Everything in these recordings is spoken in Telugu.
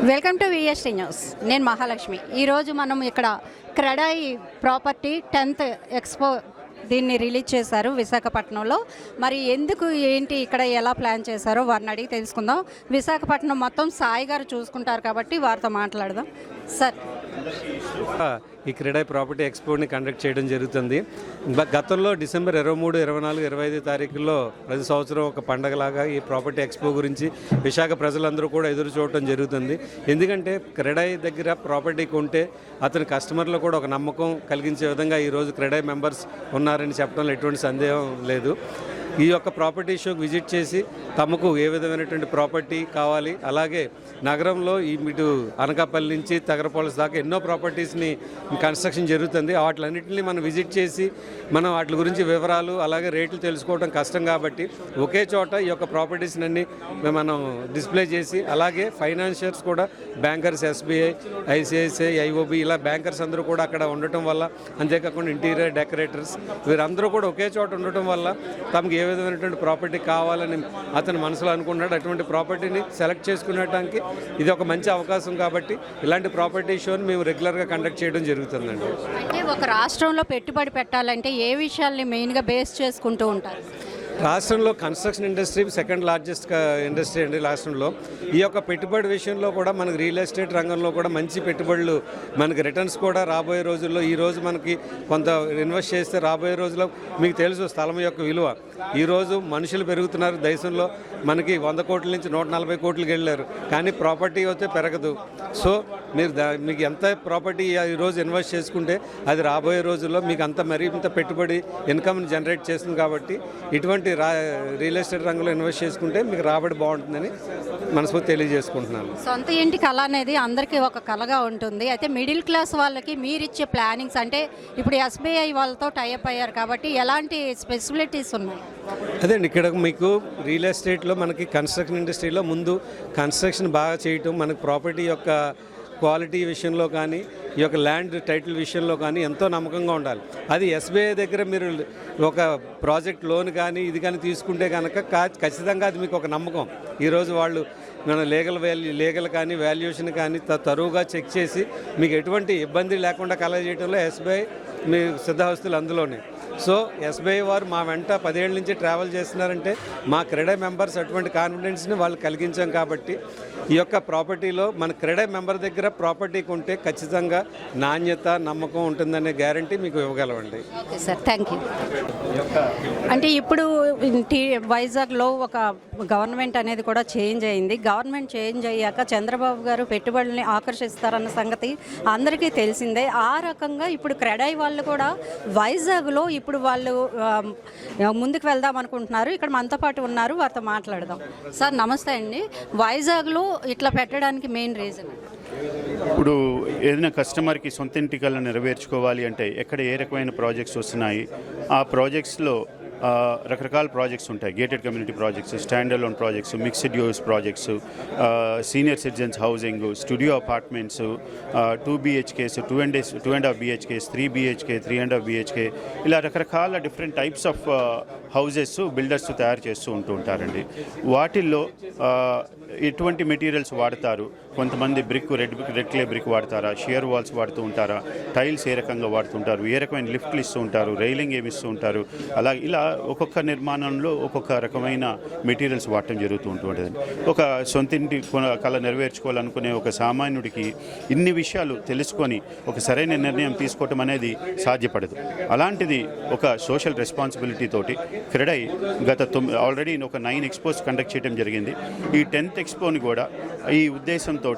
Welcome to VST news. నేను మహాలక్ష్మి. ఈరోజు మనం ఇక్కడ క్రెడాయి ప్రాపర్టీ 10th ఎక్స్పో దీన్ని రిలీజ్ చేశారు విశాఖపట్నంలో. మరి ఎందుకు ఏంటి ఇక్కడ ఎలా ప్లాన్ చేశారో వారిని అడిగి తెలుసుకుందాం. విశాఖపట్నం మొత్తం సాయి గారు చూసుకుంటారు కాబట్టి వారితో మాట్లాడదాం. సార్, ఈ క్రెడాయి ప్రాపర్టీ ఎక్స్పోని కండక్ట్ చేయడం జరుగుతుంది. గతంలో డిసెంబర్ 23, 24, 25 తారీఖుల్లో ప్రతి సంవత్సరం ఒక పండగలాగా ఈ ప్రాపర్టీ ఎక్స్పో గురించి విశాఖ ప్రజలందరూ కూడా ఎదురు చూడటం జరుగుతుంది. ఎందుకంటే క్రెడాయి దగ్గర ప్రాపర్టీ కొంటే అతని కస్టమర్లు కూడా ఒక నమ్మకం కలిగించే విధంగా ఈరోజు క్రెడాయి మెంబర్స్ ఉన్నారని చెప్పడంలో ఎటువంటి సందేహం లేదు. ఈ యొక్క ప్రాపర్టీ షోకి విజిట్ చేసి తమకు ఏ విధమైనటువంటి ప్రాపర్టీ కావాలి, అలాగే నగరంలో ఇటు అనకాపల్లి నుంచి తగరపాలెం దాకా ఎన్నో ప్రాపర్టీస్ని కన్స్ట్రక్షన్ జరుగుతుంది. వాటిలన్నింటినీ మనం విజిట్ చేసి మనం వాటి గురించి వివరాలు అలాగే రేట్లు తెలుసుకోవడం కష్టం కాబట్టి ఒకే చోట ఈ యొక్క ప్రాపర్టీస్ని అన్ని మనం డిస్ప్లే చేసి, అలాగే ఫైనాన్షియర్స్ కూడా బ్యాంకర్స్, ఎస్బీఐ, ఐసిఐసిఐ, ఐఓబి ఇలా బ్యాంకర్స్ అందరూ కూడా అక్కడ ఉండటం వల్ల, అంతేకాకుండా ఇంటీరియర్ డెకరేటర్స్ వీరందరూ కూడా ఒకే చోట ఉండటం వల్ల తమకు ఏ విధమైనటువంటి ప్రాపర్టీ కావాలని అతను మనసులో అనుకున్నాడు. అటువంటి ప్రాపర్టీని సెలెక్ట్ చేసుకునేటానికి ఇది ఒక మంచి అవకాశం కాబట్టి ఇలాంటి ప్రాపర్టీ షోని మేము రెగ్యులర్గా కండక్ట్ చేయడం జరుగుతుందండి. అంటే ఒక రాష్ట్రంలో పెట్టుబడి పెట్టాలంటే ఏ విషయాల్ని మెయిన్గా బేస్ చేసుకుంటూ ఉంటారు? రాష్ట్రంలో construction industry second largest industry అండి రాష్ట్రంలో. ఈ యొక్క పెట్టుబడి విషయంలో కూడా మనకు రియల్ ఎస్టేట్ రంగంలో కూడా మంచి పెట్టుబడులు, మనకి రిటర్న్స్ కూడా రాబోయే రోజుల్లో, ఈరోజు మనకి కొంత ఇన్వెస్ట్ చేస్తే రాబోయే రోజుల్లో మీకు తెలుసు స్థలం యొక్క విలువ. ఈరోజు మనుషులు పెరుగుతున్నారు దేశంలో, మనకి 100 కోట్ల నుంచి 140 కోట్లకి వెళ్ళారు, కానీ ప్రాపర్టీ అయితే పెరగదు. సో మీరు మీకు ఎంత ప్రాపర్టీ ఈరోజు ఇన్వెస్ట్ చేసుకుంటే అది రాబోయే రోజుల్లో మీకు అంత మరింత పెట్టుబడి ఇన్కమ్ని జనరేట్ చేస్తుంది. కాబట్టి ఇటువంటి రియల్ ఎస్టేట్ రంగంలో ఇన్వెస్ట్ చేసుకుంటే మీకు రాబడి బాగుంటుందని మనస్ఫూర్తి తెలియజేసుకుంటున్నాను. సొంత ఇంటి కళ అనేది అందరికీ ఒక కళగా ఉంటుంది. అయితే మిడిల్ క్లాస్ వాళ్ళకి మీరిచ్చే ప్లానింగ్స్ అంటే ఇప్పుడు ఎస్బీఐ వాళ్ళతో టైఅప్ అయ్యారు కాబట్టి ఎలాంటి స్పెసిలిటీస్ ఉన్నాయి? అదేండి, ఇక్కడ మీకు రియల్ ఎస్టేట్లో మనకి కన్స్ట్రక్షన్ ఇండస్ట్రీలో ముందు కన్స్ట్రక్షన్ బాగా చేయటం, మనకి ప్రాపర్టీ యొక్క క్వాలిటీ విషయంలో కానీ ఈ యొక్క ల్యాండ్ టైటిల్ విషయంలో కానీ ఎంతో నమ్మకంగా ఉండాలి. అది ఎస్బీఐ దగ్గర మీరు ఒక ప్రాజెక్ట్ లోన్ కానీ ఇది కానీ తీసుకుంటే కనుక ఖచ్చితంగా అది మీకు ఒక నమ్మకం. ఈరోజు వాళ్ళు మన లీగల్ కానీ వాల్యుయేషన్ కానీ తరువుగా చెక్ చేసి మీకు ఎటువంటి ఇబ్బంది లేకుండా కలగజేయడంలో ఎస్బీఐ మీ సిద్ధహస్తులు అందులోనే. సో ఎస్బీఐ వారు మా వెంట 10 ఏళ్ళ నుంచి ట్రావెల్ చేస్తున్నారంటే మా క్రెడాయి మెంబర్స్ అటువంటి కాన్ఫిడెన్స్ని వాళ్ళు కలిగించాం. కాబట్టి ఈ యొక్క ప్రాపర్టీలో మన క్రెడాయి మెంబర్ దగ్గర ప్రాపర్టీ కొంటే ఖచ్చితంగా నాణ్యత, నమ్మకం ఉంటుందనే గ్యారంటీ మీకు ఇవ్వగలమండి. Okay sir, thank you. అంటే ఇప్పుడు వైజాగ్లో ఒక గవర్నమెంట్ అనేది కూడా చేంజ్ అయింది. గవర్నమెంట్ చేంజ్ అయ్యాక చంద్రబాబు గారు పెట్టుబడుల్ని ఆకర్షిస్తారన్న సంగతి అందరికీ తెలిసిందే. ఆ రకంగా ఇప్పుడు క్రెడాయి వాళ్ళు కూడా వైజాగ్లో ఇప్పుడు వాళ్ళు ముందుకు వెళ్దాం అనుకుంటున్నారు. ఇక్కడ మనతో పాటు ఉన్నారు, వారితో మాట్లాడదాం. సార్ నమస్తే అండి. వైజాగ్లో ఇట్లా పెట్టడానికి మెయిన్ రీజన్? ఇప్పుడు ఏదైనా కస్టమర్కి సొంత ఇంటి కళ నెరవేర్చుకోవాలి అంటే ఎక్కడ ఏ రకమైన ప్రాజెక్ట్స్ వస్తున్నాయి, ఆ ప్రాజెక్ట్స్లో రకరకాల ప్రాజెక్ట్స్ ఉంటాయి. Gated community projects, stand alone projects, mixed use projects, senior citizens housing, studio apartments, 2 BHKs, 2.5 BHKs, 3 BHK, 3.5 BHK, ఇలా రకరకాల different types of houses builders తయారు చేస్తూ ఉంటారండి. వాటిల్లో ఎటువంటి మెటీరియల్స్ వాడతారు, కొంతమంది రెడ్ క్లే బ్రిక్ వాడతారా, షియర్ వాల్స్ వాడుతూ ఉంటారా, టైల్స్ ఏ రకంగా వాడుతుంటారు, ఏ రకమైన లిఫ్ట్లు ఇస్తూ ఉంటారు, రైలింగ్ ఏమి ఇస్తూ ఉంటారు, అలాగే ఇలా ఒక్కొక్క నిర్మాణంలో ఒక్కొక్క రకమైన మెటీరియల్స్ వాడటం జరుగుతూ ఉంటుంటుంది. ఒక సొంత ఇంటి కళ నెరవేర్చుకోవాలనుకునే ఒక సామాన్యుడికి ఇన్ని విషయాలు తెలుసుకొని ఒక సరైన నిర్ణయం తీసుకోవటం అనేది సాధ్యపడదు. అలాంటిది ఒక సోషల్ రెస్పాన్సిబిలిటీ తోటి క్రెడాయి ఆల్రెడీ ఒక 9 ఎక్స్పోస్ కండక్ట్ చేయడం జరిగింది. ఈ 10th ఎక్స్పోని కూడా ఈ ఉద్దేశంతో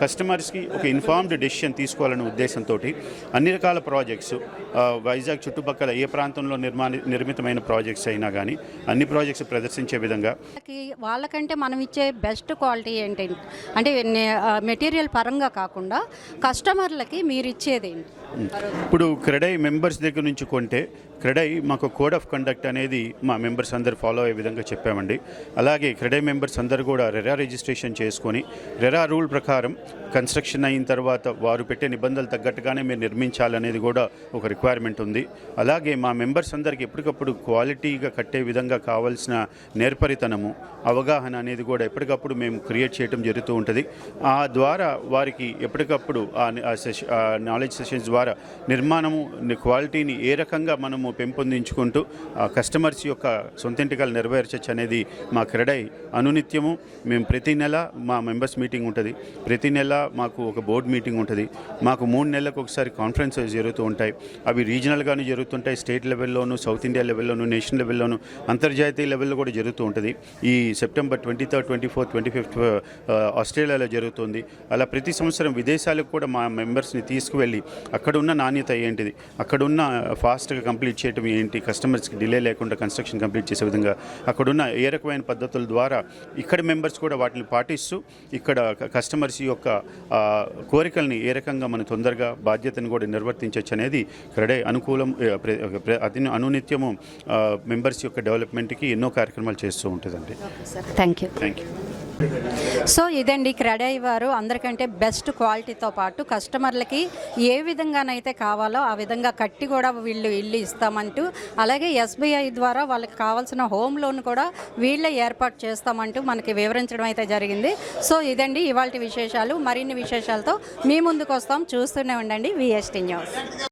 కస్టమర్స్కి ఒక ఇన్ఫార్మ్డ్ డెసిషన్ తీసుకోవాలనే ఉద్దేశంతో అన్ని రకాల ప్రాజెక్ట్స్ వైజాగ్ చుట్టుపక్కల ఏ ప్రాంతంలో నిర్మితమైన ప్రాజెక్ట్స్ అయినా కానీ అన్ని ప్రాజెక్ట్స్ ప్రదర్శించే విధంగా వాళ్ళకంటే మనం ఇచ్చే బెస్ట్ క్వాలిటీ ఏంటంటే అంటే మెటీరియల్ పరంగా కాకుండా కస్టమర్లకి మీరు ఇచ్చేది ఏంటి? ఇప్పుడు క్రెడాయి మెంబర్స్ దగ్గర నుంచి కొంటే క్రెడాయి మాకు కోడ్ ఆఫ్ కండక్ట్ అనేది మా మెంబర్స్ అందరు ఫాలో అయ్యే విధంగా చెప్పామండి. అలాగే క్రెడాయి మెంబర్స్ అందరు కూడా రెరా రిజిస్ట్రేషన్ చేసుకొని రెరా రూల్ ప్రకారం కన్స్ట్రక్షన్ అయిన తర్వాత వారు పెట్టే నిబంధనలు తగ్గట్టుగానే మీరు నిర్మించాలనేది కూడా ఒక రిక్వైర్మెంట్ ఉంది. అలాగే మా మెంబర్స్ అందరికీ ఎప్పటికప్పుడు క్వాలిటీగా కట్టే విధంగా కావాల్సిన నేర్పరితనము, అవగాహన అనేది కూడా ఎప్పటికప్పుడు మేము క్రియేట్ చేయడం జరుగుతూ ఉంటుంది. ఆ ద్వారా వారికి ఎప్పటికప్పుడు ఆ నాలెడ్జ్ సెషన్స్ ద్వారా నిర్మాణము క్వాలిటీని ఏ రకంగా మనము పెంపొందించుకుంటూ కస్టమర్స్ యొక్క సొంతింటికలు నెరవేర్చచ్చు అనేది మా క్రెడై అనునిత్యము. మేము ప్రతి నెల మా మెంబర్స్ మీటింగ్ ఉంటుంది, ప్రతి నెల మాకు ఒక బోర్డు మీటింగ్ ఉంటుంది, మాకు 3 నెలలకు ఒకసారి కాన్ఫరెన్సెస్ జరుగుతూ ఉంటాయి. అవి రీజనల్గాను జరుగుతుంటాయి, స్టేట్ లెవెల్లోను, సౌత్ ఇండియా లెవెల్లోను, నేషనల్ లెవెల్లోను, అంతర్జాతీయ లెవెల్లో కూడా జరుగుతూ ఉంటుంది. ఈ సెప్టెంబర్ 23rd, 24th, 25th ఆస్ట్రేలియాలో జరుగుతుంది. అలా ప్రతి సంవత్సరం విదేశాలకు కూడా మా మెంబర్స్ని తీసుకువెళ్ళి అక్కడున్న నాణ్యత ఏంటిది, అక్కడున్న ఫాస్ట్గా కంప్లీట్ చేయడం ఏంటి, కస్టమర్స్కి డిలే లేకుండా కన్స్ట్రక్షన్ కంప్లీట్ చేసే విధంగా అక్కడున్న ఏ రకమైన పద్ధతుల ద్వారా ఇక్కడ మెంబర్స్ కూడా వాటిని పాటిస్తూ ఇక్కడ కస్టమర్స్ యొక్క కోరికల్ని ఏ రకంగా మనం తొందరగా బాధ్యతను కూడా నిర్వర్తించవచ్చు అనేది క్రెడై అనునిత్యము మెంబర్స్ యొక్క డెవలప్మెంట్కి ఎన్నో కార్యక్రమాలు చేస్తూ ఉంటుందండి. Thank you. Thank you. So ఇదండి క్రెడై వారు అందరికంటే బెస్ట్ క్వాలిటీతో పాటు కస్టమర్లకి ఏ విధంగానైతే కావాలో ఆ విధంగా కట్టి కూడా వీళ్ళు ఇల్లు ఇస్తామంటూ, అలాగే ఎస్బీఐ ద్వారా వాళ్ళకి కావాల్సిన హోమ్ లోన్ కూడా వీళ్ళే ఏర్పాటు చేస్తామంటూ మనకి వివరించడం అయితే జరిగింది. సో ఇదండి ఇవాల్టి విశేషాలు. మరిన్ని విశేషాలతో మీ ముందుకు వస్తాం. చూస్తూనే ఉండండి VST న్యూస్.